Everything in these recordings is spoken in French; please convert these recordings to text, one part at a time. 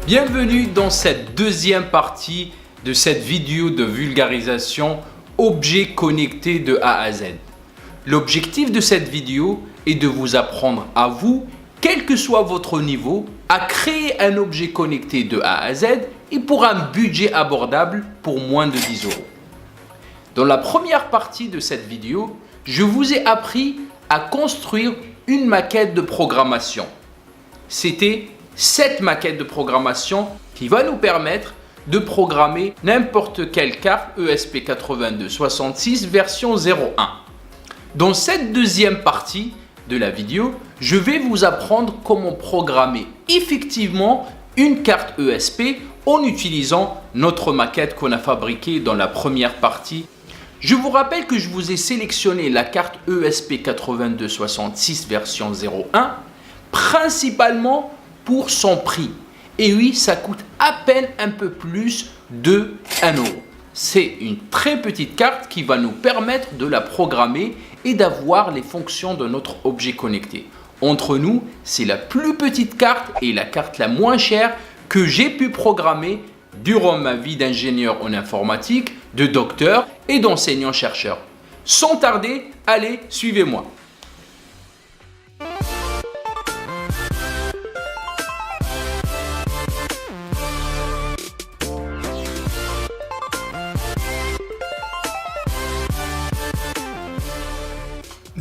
Bienvenue dans cette deuxième partie de cette vidéo de vulgarisation objets connectés de A à Z. L'objectif de cette vidéo est de vous apprendre à vous, quel que soit votre niveau, à créer un objet connecté de A à Z et pour un budget abordable pour moins de 10 euros. Dans la première partie de cette vidéo, je vous ai appris à construire une maquette de programmation. C'était cette maquette de programmation qui va nous permettre de programmer n'importe quelle carte ESP8266 version 01. Dans cette deuxième partie de la vidéo, je vais vous apprendre comment programmer effectivement une carte ESP en utilisant notre maquette qu'on a fabriquée dans la première partie. Je vous rappelle que je vous ai sélectionné la carte ESP8266 version 01 principalement pour son prix. Et oui, ça coûte à peine un peu plus de 1 euro. C'est une très petite carte qui va nous permettre de la programmer et d'avoir les fonctions de notre objet connecté. Entre nous, c'est la plus petite carte et la carte la moins chère que j'ai pu programmer durant ma vie d'ingénieur en informatique, de docteur et d'enseignant-chercheur. Sans tarder, allez, suivez-moi.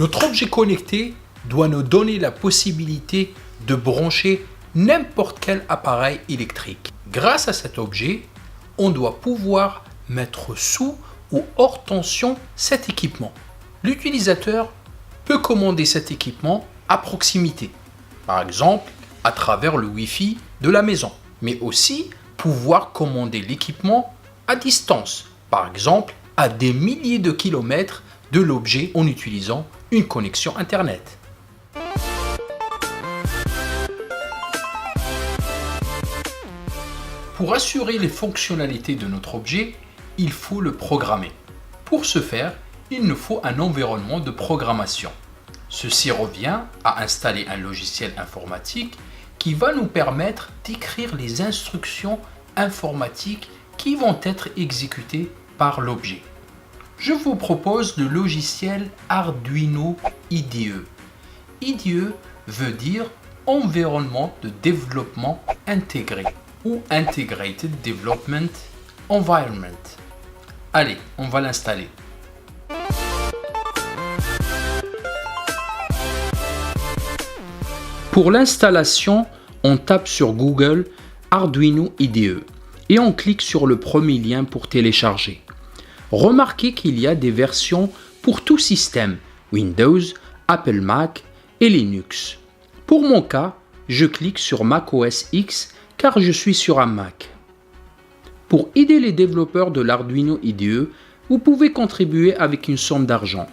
Notre objet connecté doit nous donner la possibilité de brancher n'importe quel appareil électrique. Grâce à cet objet, on doit pouvoir mettre sous ou hors tension cet équipement. L'utilisateur peut commander cet équipement à proximité, par exemple à travers le Wi-Fi de la maison, mais aussi pouvoir commander l'équipement à distance, par exemple à des milliers de kilomètres de l'objet en utilisant une connexion Internet. Pour assurer les fonctionnalités de notre objet, il faut le programmer. Pour ce faire, il nous faut un environnement de programmation. Ceci revient à installer un logiciel informatique qui va nous permettre d'écrire les instructions informatiques qui vont être exécutées par l'objet. Je vous propose le logiciel Arduino IDE. IDE veut dire environnement de développement intégré ou Integrated Development Environment. Allez, on va l'installer. Pour l'installation, on tape sur Google Arduino IDE et on clique sur le premier lien pour télécharger. Remarquez qu'il y a des versions pour tout système, Windows, Apple Mac et Linux. Pour mon cas, je clique sur Mac OS X car je suis sur un Mac. Pour aider les développeurs de l'Arduino IDE, vous pouvez contribuer avec une somme d'argent.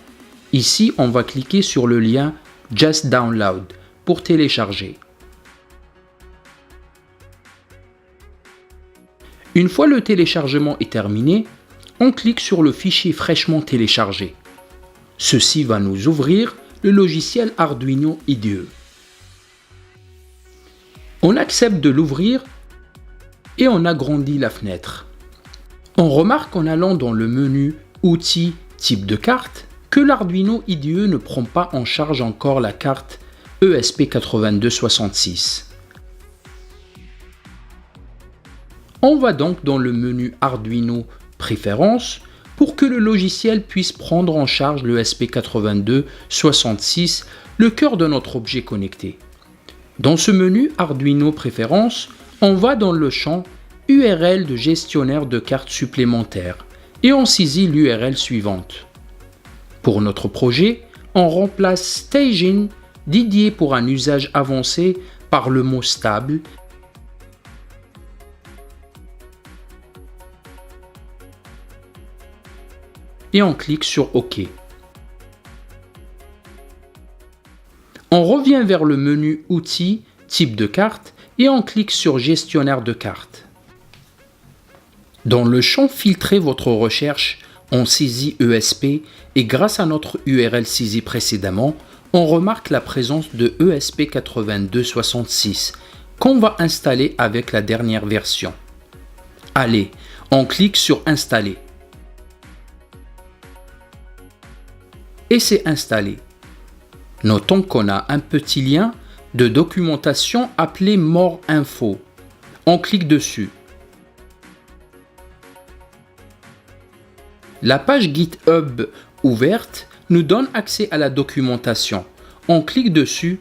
Ici, on va cliquer sur le lien Just Download pour télécharger. Une fois le téléchargement est terminé, on clique sur le fichier fraîchement téléchargé. Ceci va nous ouvrir le logiciel Arduino IDE. On accepte de l'ouvrir et on agrandit la fenêtre. On remarque en allant dans le menu Outils, type de carte, que l'Arduino IDE ne prend pas en charge encore la carte ESP8266. On va donc dans le menu Arduino Préférences pour que le logiciel puisse prendre en charge le ESP8266, le cœur de notre objet connecté. Dans ce menu Arduino Préférences, on va dans le champ URL de gestionnaire de cartes supplémentaires et on saisit l'URL suivante. Pour notre projet, on remplace Staging, dédié pour un usage avancé, par le mot stable et on clique sur OK. On revient vers le menu Outils, type de carte et on clique sur Gestionnaire de cartes. Dans le champ Filtrer votre recherche, on saisit ESP et grâce à notre URL saisie précédemment, on remarque la présence de ESP8266 qu'on va installer avec la dernière version. Allez, on clique sur Installer. Et c'est installé. Notons qu'on a un petit lien de documentation appelé More Info. On clique dessus. La page GitHub ouverte nous donne accès à la documentation. On clique dessus.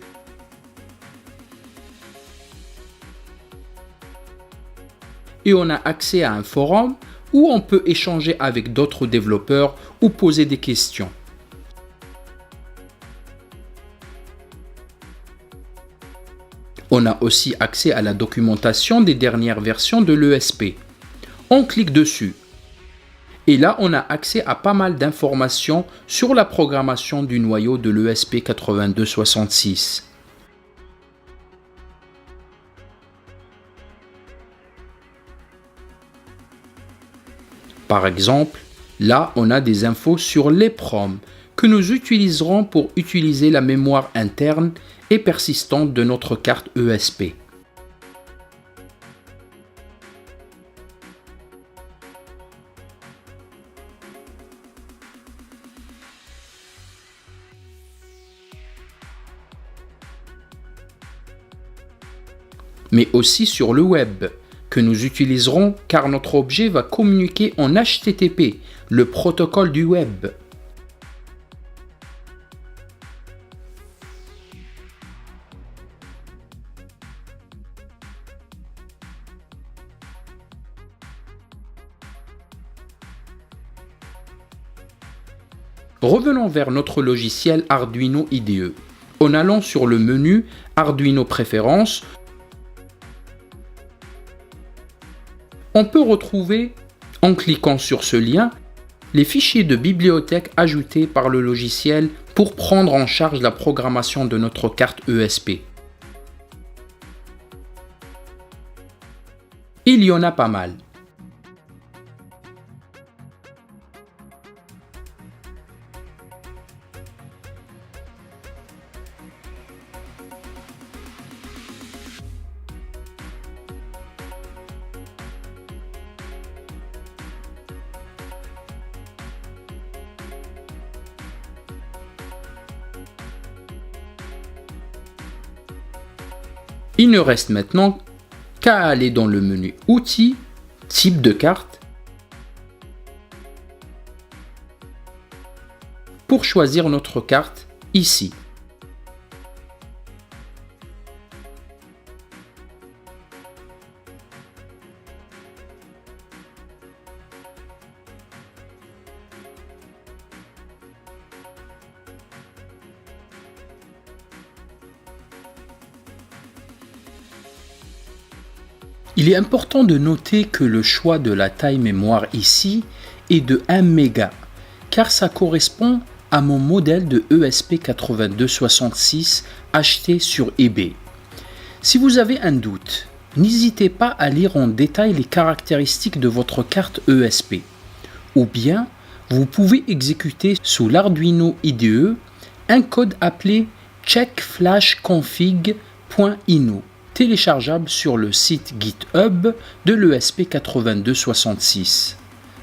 Et on a accès à un forum où on peut échanger avec d'autres développeurs ou poser des questions. On a aussi accès à la documentation des dernières versions de l'ESP. On clique dessus. Et là, on a accès à pas mal d'informations sur la programmation du noyau de l'ESP8266. Par exemple, là, on a des infos sur l'EPROM que nous utiliserons pour utiliser la mémoire interne et persistante de notre carte ESP. Mais aussi sur le web, que nous utiliserons car notre objet va communiquer en HTTP, le protocole du web. Revenons vers notre logiciel Arduino IDE. En allant sur le menu Arduino Préférences, on peut retrouver, en cliquant sur ce lien, les fichiers de bibliothèque ajoutés par le logiciel pour prendre en charge la programmation de notre carte ESP. Il y en a pas mal. Il ne reste maintenant qu'à aller dans le menu Outils, Type de carte, pour choisir notre carte ici. Il est important de noter que le choix de la taille mémoire ici est de 1 méga, car ça correspond à mon modèle de ESP8266 acheté sur eBay. Si vous avez un doute, n'hésitez pas à lire en détail les caractéristiques de votre carte ESP. Ou bien, vous pouvez exécuter sous l'Arduino IDE un code appelé checkflashconfig.ino, téléchargeable sur le site GitHub de l'ESP8266.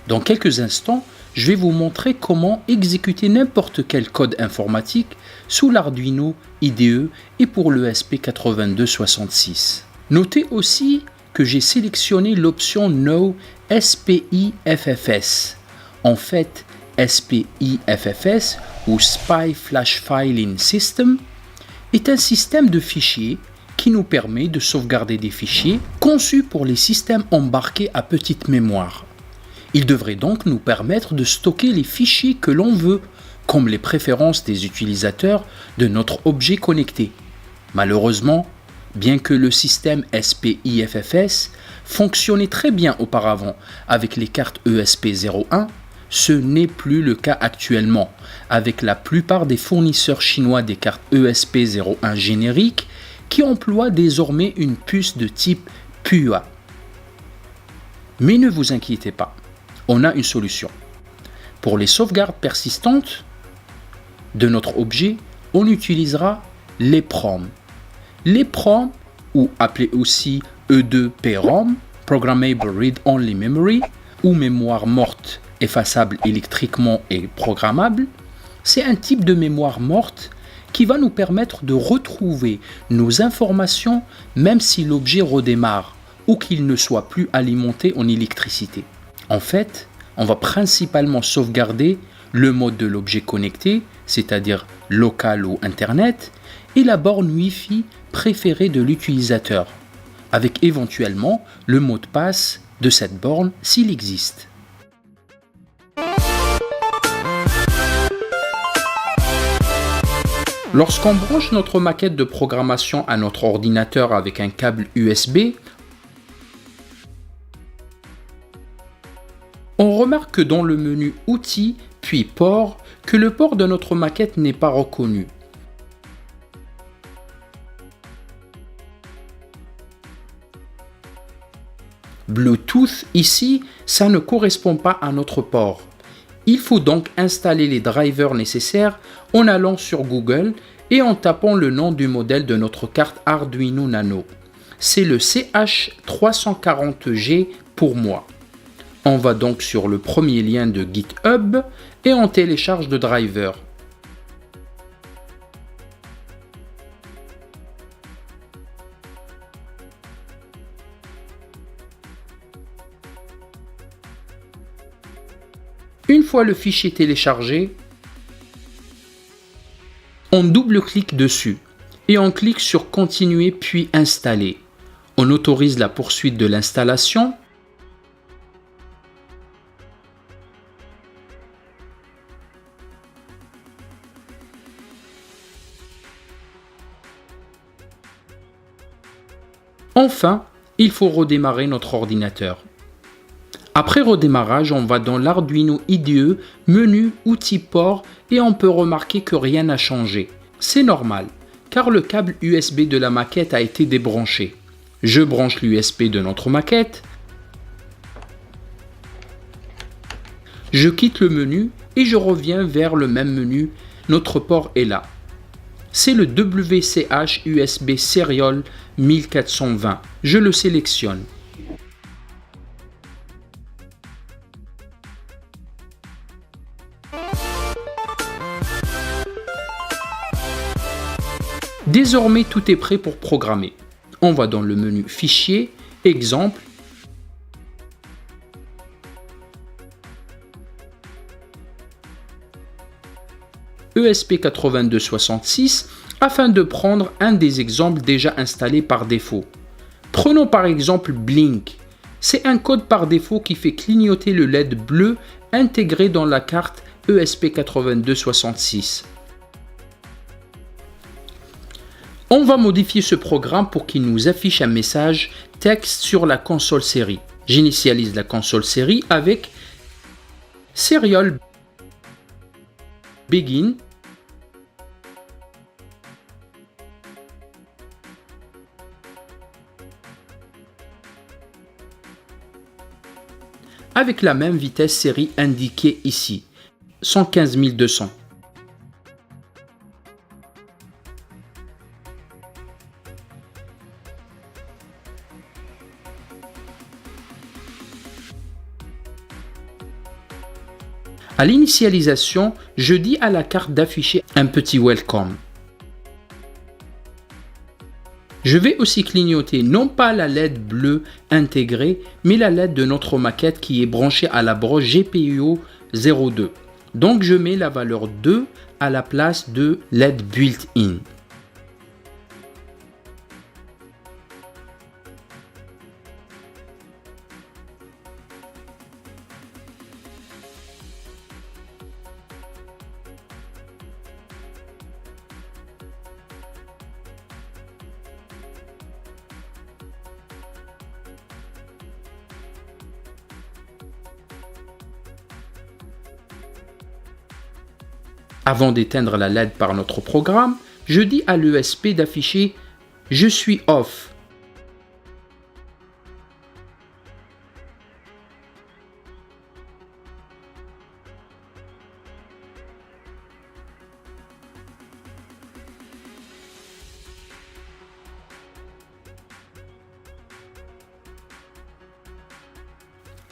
Dans quelques instants, je vais vous montrer comment exécuter n'importe quel code informatique sous l'Arduino IDE et pour l'ESP8266. Notez aussi que j'ai sélectionné l'option No SPIFFS. En fait, SPIFFS ou Spy Flash Filing System est un système de fichiers qui nous permet de sauvegarder des fichiers conçus pour les systèmes embarqués à petite mémoire. Il devrait donc nous permettre de stocker les fichiers que l'on veut, comme les préférences des utilisateurs de notre objet connecté. Malheureusement, bien que le système SPIFFS fonctionnait très bien auparavant avec les cartes ESP01, ce n'est plus le cas actuellement, avec la plupart des fournisseurs chinois des cartes ESP01 génériques qui emploient désormais une puce de type PUA. Mais ne vous inquiétez pas, on a une solution. Pour les sauvegardes persistantes de notre objet, on utilisera l'EPROM. L'EPROM ou appelé aussi E2PROM, Programmable Read Only Memory, ou mémoire morte effaçable électriquement et programmable, c'est un type de mémoire morte qui va nous permettre de retrouver nos informations même si l'objet redémarre ou qu'il ne soit plus alimenté en électricité. En fait, on va principalement sauvegarder le mode de l'objet connecté, c'est-à-dire local ou Internet, et la borne Wi-Fi préférée de l'utilisateur, avec éventuellement le mot de passe de cette borne s'il existe. Lorsqu'on branche notre maquette de programmation à notre ordinateur avec un câble USB, on remarque que dans le menu Outils puis Port, que le port de notre maquette n'est pas reconnu. Bluetooth ici, ça ne correspond pas à notre port. Il faut donc installer les drivers nécessaires en allant sur Google et en tapant le nom du modèle de notre carte Arduino Nano. C'est le CH340G pour moi. On va donc sur le premier lien de GitHub et on télécharge le driver. Une fois le fichier téléchargé, on double-clique dessus et on clique sur Continuer puis Installer. On autorise la poursuite de l'installation. Enfin, il faut redémarrer notre ordinateur. Après redémarrage, on va dans l'Arduino IDE, menu, outils port et on peut remarquer que rien n'a changé. C'est normal, car le câble USB de la maquette a été débranché. Je branche l'USB de notre maquette. Je quitte le menu et je reviens vers le même menu. Notre port est là. C'est le WCH USB Serial 1420. Je le sélectionne. Désormais, tout est prêt pour programmer. On va dans le menu Fichier, Exemple, ESP8266 afin de prendre un des exemples déjà installés par défaut. Prenons par exemple Blink. C'est un code par défaut qui fait clignoter le LED bleu intégré dans la carte ESP8266. On va modifier ce programme pour qu'il nous affiche un message texte sur la console série. J'initialise la console série avec Serial Begin. Avec la même vitesse série indiquée ici, 115 200. À l'initialisation, je dis à la carte d'afficher un petit welcome. Je vais aussi clignoter non pas la LED bleue intégrée, mais la LED de notre maquette qui est branchée à la broche GPIO 02. Donc je mets la valeur 2 à la place de LED built-in. Avant d'éteindre la LED par notre programme, je dis à l'ESP d'afficher « Je suis off ».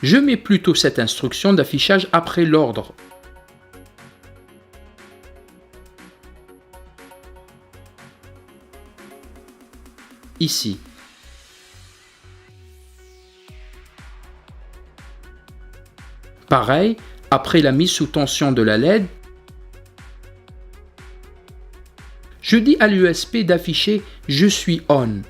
Je mets plutôt cette instruction d'affichage après l'ordre. Ici. Pareil, après la mise sous tension de la LED, je dis à l'USP d'afficher « Je suis on ».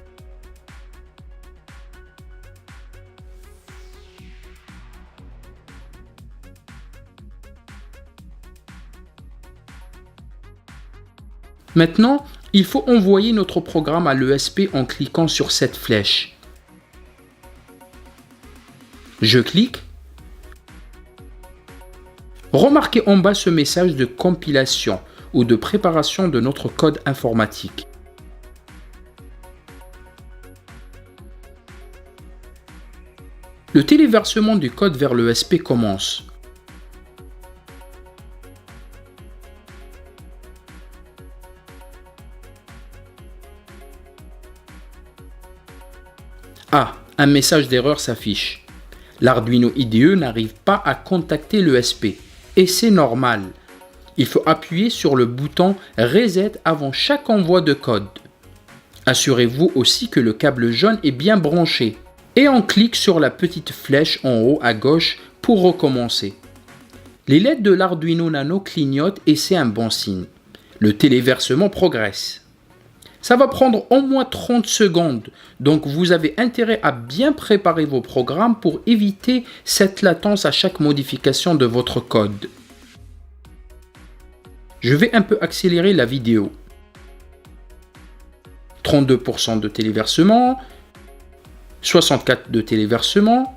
Maintenant, il faut envoyer notre programme à l'ESP en cliquant sur cette flèche. Je clique. Remarquez en bas ce message de compilation ou de préparation de notre code informatique. Le téléversement du code vers l'ESP commence. Ah, un message d'erreur s'affiche. L'Arduino IDE n'arrive pas à contacter l'ESP et c'est normal. Il faut appuyer sur le bouton Reset avant chaque envoi de code. Assurez-vous aussi que le câble jaune est bien branché et on clique sur la petite flèche en haut à gauche pour recommencer. Les LED de l'Arduino Nano clignotent et c'est un bon signe. Le téléversement progresse. Ça va prendre au moins 30 secondes, donc vous avez intérêt à bien préparer vos programmes pour éviter cette latence à chaque modification de votre code. Je vais un peu accélérer la vidéo. 32% de téléversement, 64% de téléversement,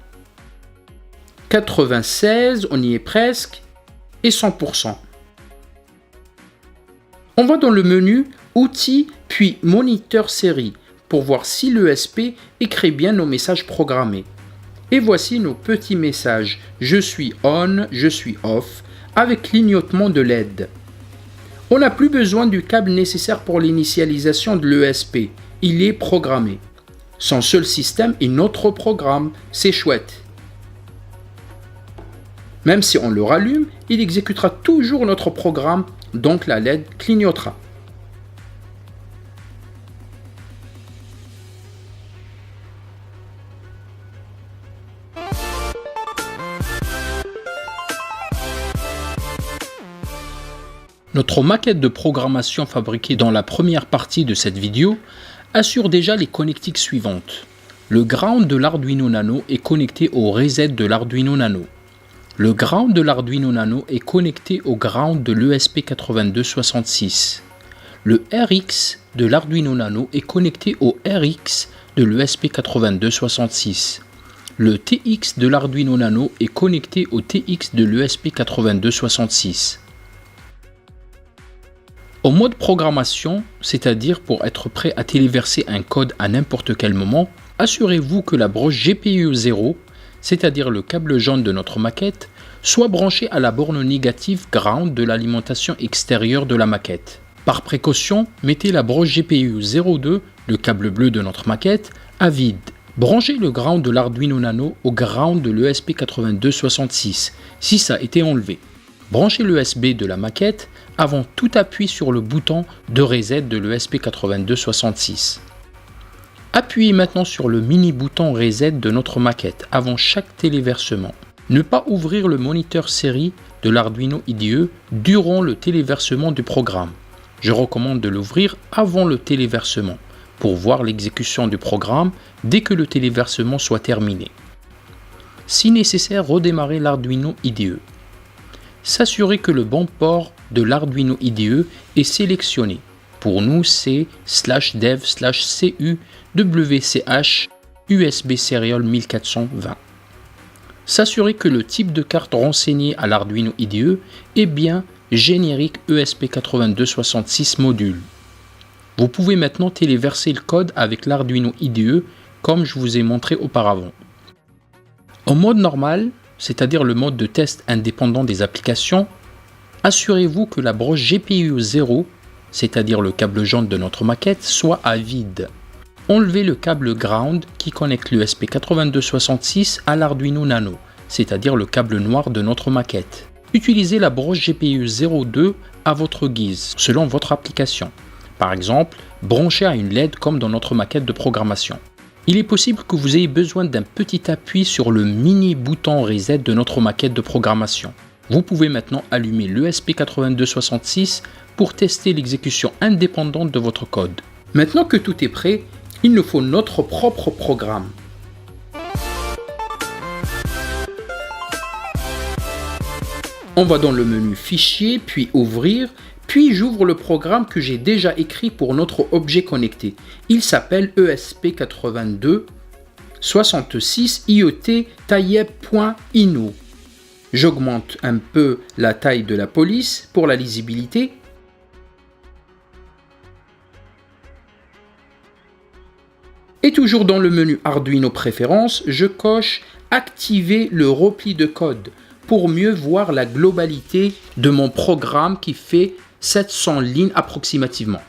96%, on y est presque, et 100%. On va dans le menu Outils puis Moniteur série pour voir si l'ESP écrit bien nos messages programmés. Et voici nos petits messages Je suis on, je suis off avec clignotement de LED. On n'a plus besoin du câble nécessaire pour l'initialisation de l'ESP. Il est programmé. Son seul système est notre programme. C'est chouette. Même si on le rallume, il exécutera toujours notre programme, donc la LED clignotera. Notre maquette de programmation fabriquée dans la première partie de cette vidéo assure déjà les connectiques suivantes. Le ground de l'Arduino Nano est connecté au reset de l'Arduino Nano. Le ground de l'Arduino Nano est connecté au ground de l'ESP8266. Le RX de l'Arduino Nano est connecté au RX de l'ESP8266. Le TX de l'Arduino Nano est connecté au TX de l'ESP8266. Au mode programmation, c'est-à-dire pour être prêt à téléverser un code à n'importe quel moment, assurez-vous que la broche GPIO 0, c'est-à-dire le câble jaune de notre maquette, soit branchée à la borne négative ground de l'alimentation extérieure de la maquette. Par précaution, mettez la broche GPIO 02, le câble bleu de notre maquette, à vide. Branchez le ground de l'Arduino Nano au ground de l'ESP8266, si ça a été enlevé. Branchez l'ESB de la maquette avant tout appui sur le bouton de reset de l'ESP8266. Appuyez maintenant sur le mini bouton reset de notre maquette avant chaque téléversement. Ne pas ouvrir le moniteur série de l'Arduino IDE durant le téléversement du programme. Je recommande de l'ouvrir avant le téléversement pour voir l'exécution du programme dès que le téléversement soit terminé. Si nécessaire, redémarrez l'Arduino IDE. S'assurer que le bon port de l'Arduino IDE est sélectionné. Pour nous, c'est /dev/cu WCH USB Serial 1420. S'assurer que le type de carte renseigné à l'Arduino IDE est bien générique ESP8266 module. Vous pouvez maintenant téléverser le code avec l'Arduino IDE comme je vous ai montré auparavant. En mode normal, c'est-à-dire le mode de test indépendant des applications, assurez-vous que la broche GPIO 0, c'est-à-dire le câble jaune de notre maquette, soit à vide. Enlevez le câble ground qui connecte l'ESP8266 à l'Arduino Nano, c'est-à-dire le câble noir de notre maquette. Utilisez la broche GPIO 02 à votre guise, selon votre application. Par exemple, branchez à une LED comme dans notre maquette de programmation. Il est possible que vous ayez besoin d'un petit appui sur le mini bouton Reset de notre maquette de programmation. Vous pouvez maintenant allumer l'ESP8266 pour tester l'exécution indépendante de votre code. Maintenant que tout est prêt, il nous faut notre propre programme. On va dans le menu Fichier, puis Ouvrir, puis j'ouvre le programme que j'ai déjà écrit pour notre objet connecté. Il s'appelle ESP8266 IoT Tailleb.ino. J'augmente un peu la taille de la police pour la lisibilité. Et toujours dans le menu Arduino Préférences, je coche Activer le repli de code pour mieux voir la globalité de mon programme qui fait 700 lignes approximativement.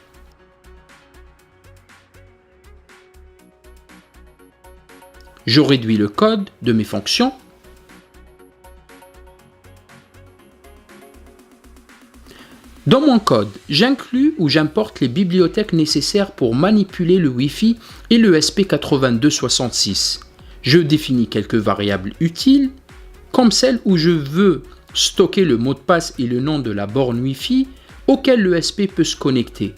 Je réduis le code de mes fonctions. Dans mon code, j'inclus ou j'importe les bibliothèques nécessaires pour manipuler le Wi-Fi et le ESP8266. Je définis quelques variables utiles, comme celle où je veux stocker le mot de passe et le nom de la borne Wi-Fi auquel l'ESP peut se connecter.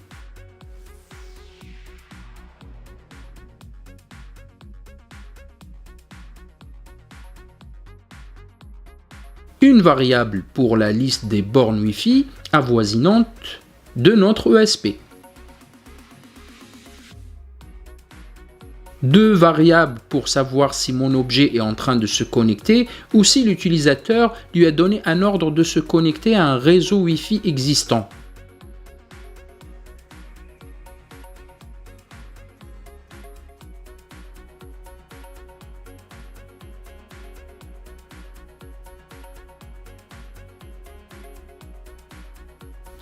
Une variable pour la liste des bornes Wi-Fi avoisinantes de notre ESP. Deux variables pour savoir si mon objet est en train de se connecter ou si l'utilisateur lui a donné un ordre de se connecter à un réseau Wi-Fi existant.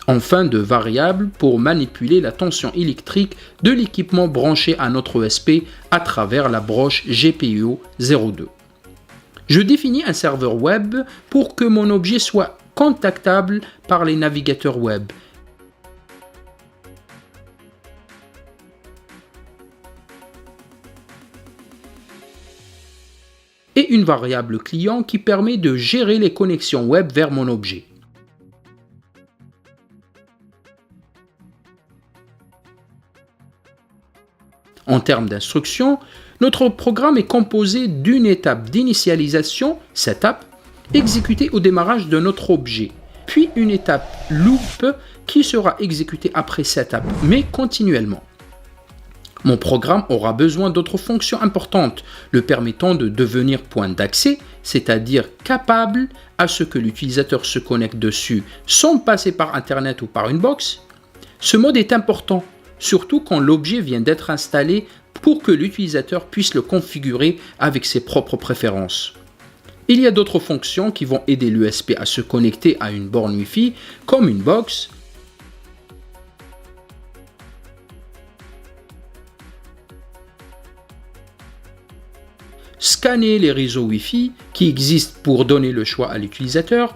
Enfin, de variables pour manipuler la tension électrique de l'équipement branché à notre ESP à travers la broche GPIO 02. Je définis un serveur web pour que mon objet soit contactable par les navigateurs web. Et une variable client qui permet de gérer les connexions web vers mon objet. En termes d'instructions, notre programme est composé d'une étape d'initialisation, setup, exécutée au démarrage de notre objet, puis une étape loop qui sera exécutée après setup, mais continuellement. Mon programme aura besoin d'autres fonctions importantes, le permettant de devenir point d'accès, c'est-à-dire capable à ce que l'utilisateur se connecte dessus sans passer par Internet ou par une box. Ce mode est important, surtout quand l'objet vient d'être installé pour que l'utilisateur puisse le configurer avec ses propres préférences. Il y a d'autres fonctions qui vont aider l'ESP à se connecter à une borne Wi-Fi, comme une box, scanner les réseaux Wi-Fi qui existent pour donner le choix à l'utilisateur,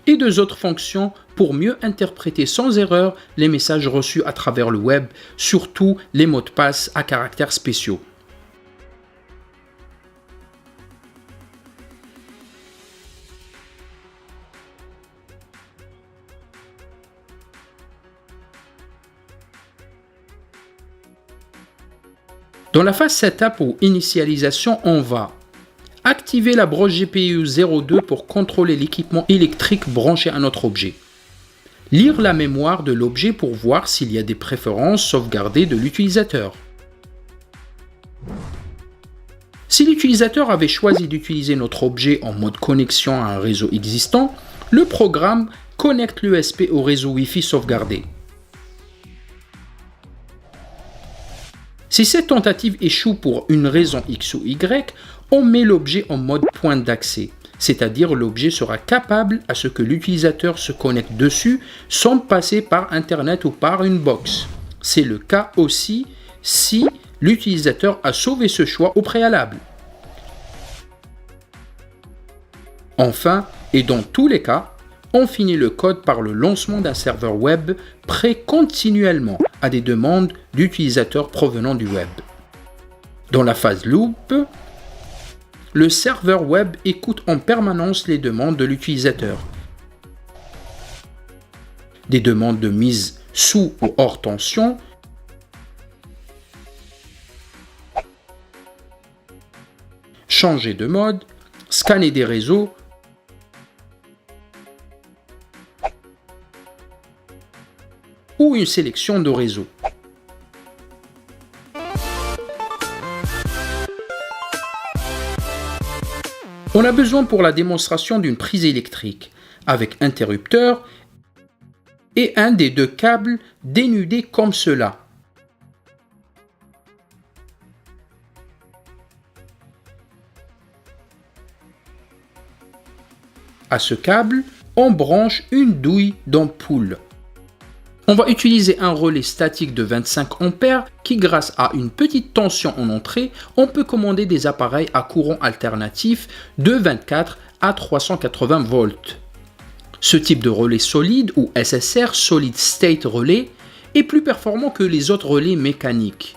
et deux autres fonctions pour mieux interpréter sans erreur les messages reçus à travers le web, surtout les mots de passe à caractères spéciaux. Dans la phase Setup ou Initialisation, on va activer la broche GPIO 02 pour contrôler l'équipement électrique branché à notre objet. Lire la mémoire de l'objet pour voir s'il y a des préférences sauvegardées de l'utilisateur. Si l'utilisateur avait choisi d'utiliser notre objet en mode connexion à un réseau existant, le programme connecte l'ESP au réseau Wi-Fi sauvegardé. Si cette tentative échoue pour une raison X ou Y, on met l'objet en mode point d'accès. c'est-à-dire l'objet sera capable à ce que l'utilisateur se connecte dessus sans passer par Internet ou par une box. C'est le cas aussi si l'utilisateur a sauvé ce choix au préalable. Enfin, et dans tous les cas, on finit le code par le lancement d'un serveur web prêt continuellement à des demandes d'utilisateurs provenant du web. Dans la phase loop, le serveur web écoute en permanence les demandes de l'utilisateur. Des demandes de mise sous ou hors tension, changer de mode, scanner des réseaux, ou une sélection de réseaux. On a besoin pour la démonstration d'une prise électrique avec interrupteur et un des deux câbles dénudés comme cela. À ce câble, on branche une douille d'ampoule. On va utiliser un relais statique de 25 ampères qui, grâce à une petite tension en entrée, on peut commander des appareils à courant alternatif de 24 à 380 volts. Ce type de relais solide ou SSR, Solid State Relay, est plus performant que les autres relais mécaniques.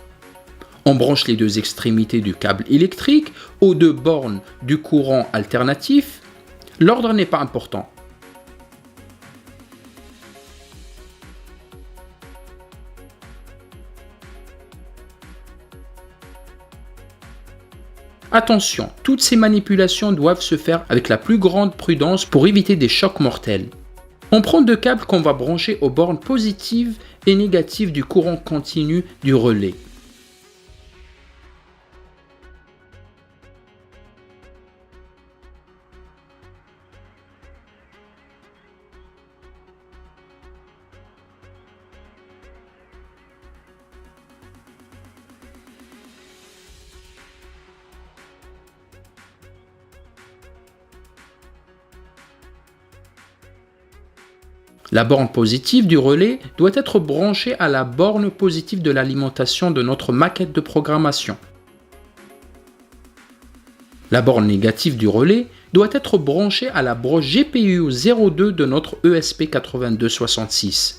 On branche les deux extrémités du câble électrique aux deux bornes du courant alternatif. L'ordre n'est pas important. Attention, toutes ces manipulations doivent se faire avec la plus grande prudence pour éviter des chocs mortels. On prend deux câbles qu'on va brancher aux bornes positives et négatives du courant continu du relais. La borne positive du relais doit être branchée à la borne positive de l'alimentation de notre maquette de programmation. La borne négative du relais doit être branchée à la broche GPIO 02 de notre ESP8266.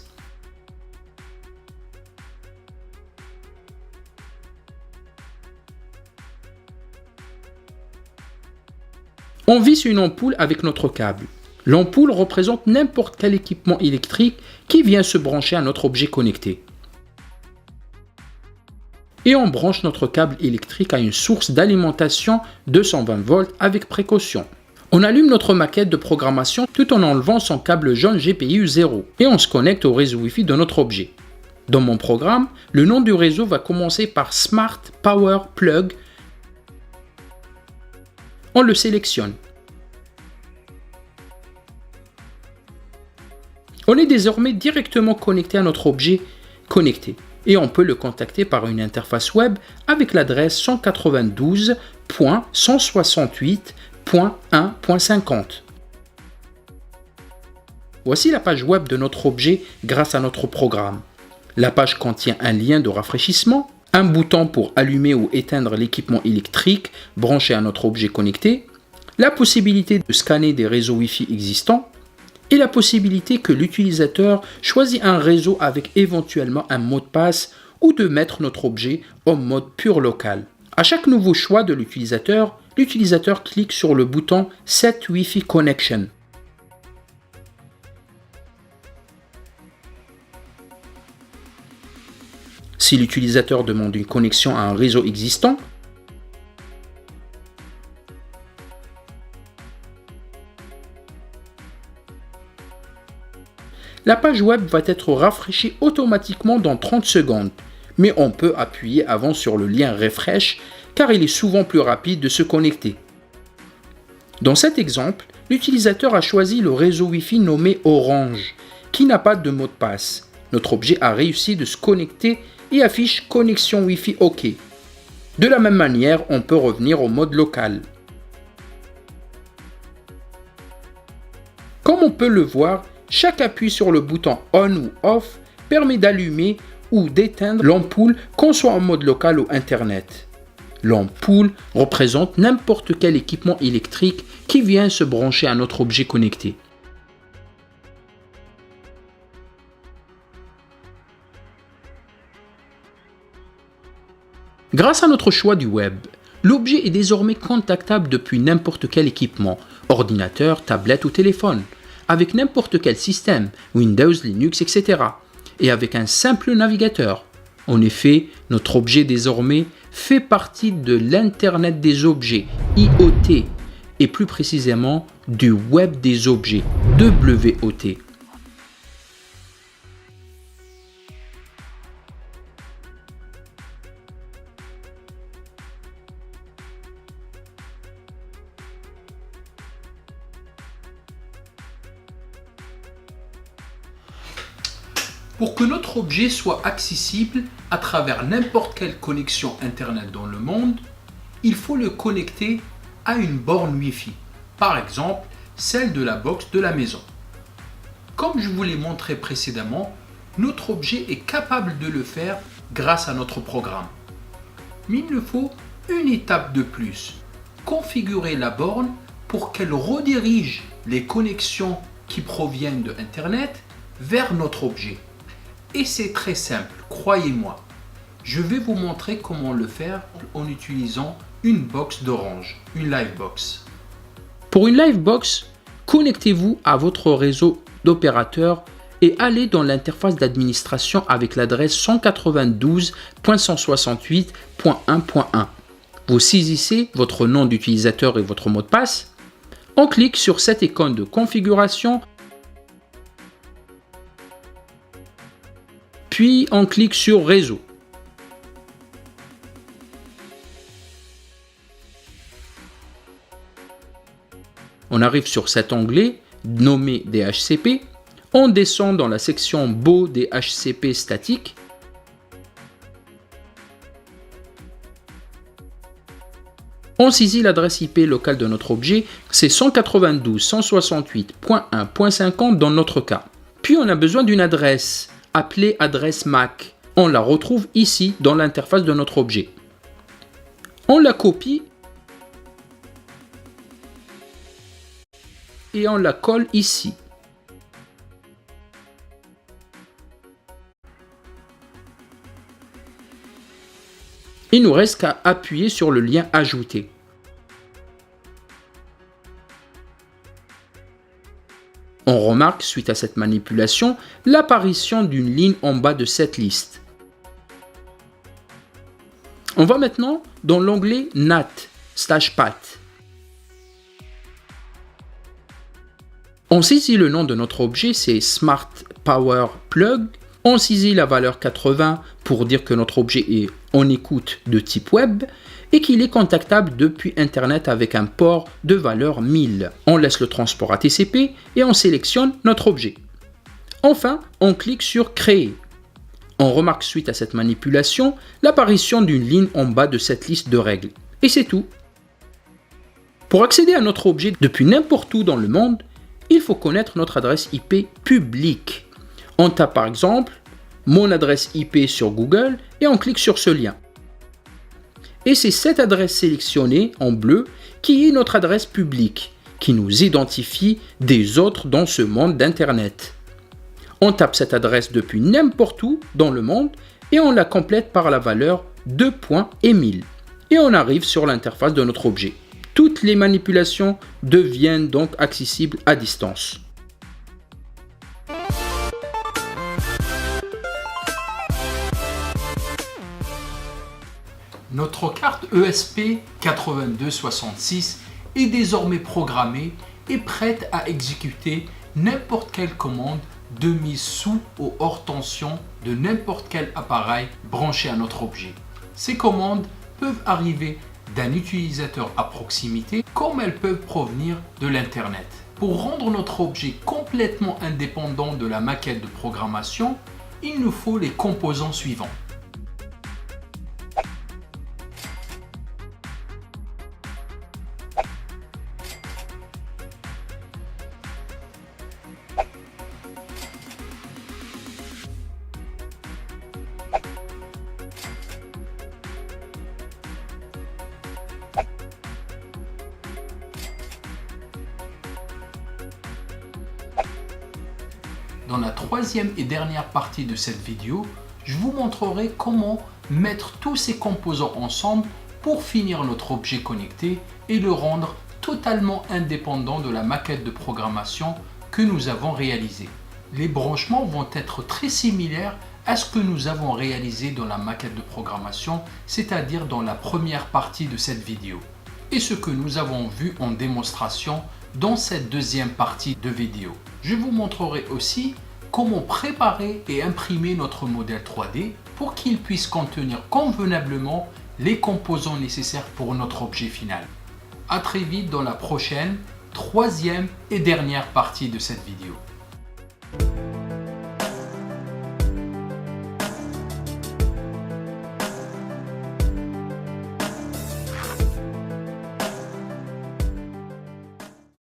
On visse une ampoule avec notre câble. L'ampoule représente n'importe quel équipement électrique qui vient se brancher à notre objet connecté. Et on branche notre câble électrique à une source d'alimentation 220 volts avec précaution. On allume notre maquette de programmation tout en enlevant son câble jaune GPIO 0 et on se connecte au réseau Wi-Fi de notre objet. Dans mon programme, le nom du réseau va commencer par Smart Power Plug. On le sélectionne. On est désormais directement connecté à notre objet connecté et on peut le contacter par une interface web avec l'adresse 192.168.1.50. Voici la page web de notre objet grâce à notre programme. La page contient un lien de rafraîchissement, un bouton pour allumer ou éteindre l'équipement électrique branché à notre objet connecté, la possibilité de scanner des réseaux Wi-Fi existants, et la possibilité que l'utilisateur choisisse un réseau avec éventuellement un mot de passe ou de mettre notre objet en mode pur local. À chaque nouveau choix de l'utilisateur clique sur le bouton Set Wi-Fi Connection. Si l'utilisateur demande une connexion à un réseau existant, la page web va être rafraîchie automatiquement dans 30 secondes, mais on peut appuyer avant sur le lien Refresh car il est souvent plus rapide de se connecter. Dans cet exemple, l'utilisateur a choisi le réseau Wi-Fi nommé Orange, qui n'a pas de mot de passe. Notre objet a réussi de se connecter et affiche connexion Wi-Fi OK. De la même manière, on peut revenir au mode local. Comme on peut le voir, chaque appui sur le bouton On ou Off permet d'allumer ou d'éteindre l'ampoule, qu'on soit en mode local ou Internet. L'ampoule représente n'importe quel équipement électrique qui vient se brancher à notre objet connecté. Grâce à notre choix du web, l'objet est désormais contactable depuis n'importe quel équipement, ordinateur, tablette ou téléphone, avec n'importe quel système, Windows, Linux, etc. et avec un simple navigateur. En effet, notre objet désormais fait partie de l'Internet des objets, IoT, et plus précisément du Web des objets, WOT. Pour que notre objet soit accessible à travers n'importe quelle connexion Internet dans le monde, il faut le connecter à une borne Wi-Fi, par exemple celle de la box de la maison. Comme je vous l'ai montré précédemment, notre objet est capable de le faire grâce à notre programme. Mais il nous faut une étape de plus, configurer la borne pour qu'elle redirige les connexions qui proviennent de Internet vers notre objet. Et c'est très simple, croyez-moi. Je vais vous montrer comment le faire en utilisant une box d'Orange, une Livebox. Pour une Livebox, connectez-vous à votre réseau d'opérateurs et allez dans l'interface d'administration avec l'adresse 192.168.1.1. Vous saisissez votre nom d'utilisateur et votre mot de passe. On clique sur cette icône de configuration. Puis on clique sur Réseau. On arrive sur cet onglet nommé DHCP. On descend dans la section Beau DHCP statique. On saisit l'adresse IP locale de notre objet, c'est 192.168.1.50 dans notre cas. Puis on a besoin d'une adresse appelée adresse MAC. On la retrouve ici dans l'interface de notre objet. On la copie et on la colle ici. Il nous reste qu'à appuyer sur le lien Ajouter. On remarque, suite à cette manipulation, l'apparition d'une ligne en bas de cette liste. On va maintenant dans l'onglet NAT/PAT. On saisit le nom de notre objet, c'est Smart Power Plug. On saisit la valeur 80 pour dire que notre objet est en écoute de type web et qu'il est contactable depuis Internet avec un port de valeur 1000. On laisse le transport à TCP et on sélectionne notre objet. Enfin, on clique sur Créer. On remarque suite à cette manipulation l'apparition d'une ligne en bas de cette liste de règles. Et c'est tout. Pour accéder à notre objet depuis n'importe où dans le monde, il faut connaître notre adresse IP publique. On tape par exemple mon adresse IP sur Google et on clique sur ce lien. Et c'est cette adresse sélectionnée en bleu qui est notre adresse publique, qui nous identifie des autres dans ce monde d'Internet. On tape cette adresse depuis n'importe où dans le monde et on la complète par la valeur 2.1000. Et on arrive sur l'interface de notre objet. Toutes les manipulations deviennent donc accessibles à distance. Notre carte ESP8266 est désormais programmée et prête à exécuter n'importe quelle commande de mise sous ou hors tension de n'importe quel appareil branché à notre objet. Ces commandes peuvent arriver d'un utilisateur à proximité comme elles peuvent provenir de l'Internet. Pour rendre notre objet complètement indépendant de la maquette de programmation, il nous faut les composants suivants. Dans la troisième et dernière partie de cette vidéo, je vous montrerai comment mettre tous ces composants ensemble pour finir notre objet connecté et le rendre totalement indépendant de la maquette de programmation que nous avons réalisée. Les branchements vont être très similaires à ce que nous avons réalisé dans la maquette de programmation, c'est-à-dire dans la première partie de cette vidéo, et ce que nous avons vu en démonstration dans cette deuxième partie de vidéo. Je vous montrerai aussi comment préparer et imprimer notre modèle 3D pour qu'il puisse contenir convenablement les composants nécessaires pour notre objet final. À très vite dans la prochaine, troisième et dernière partie de cette vidéo.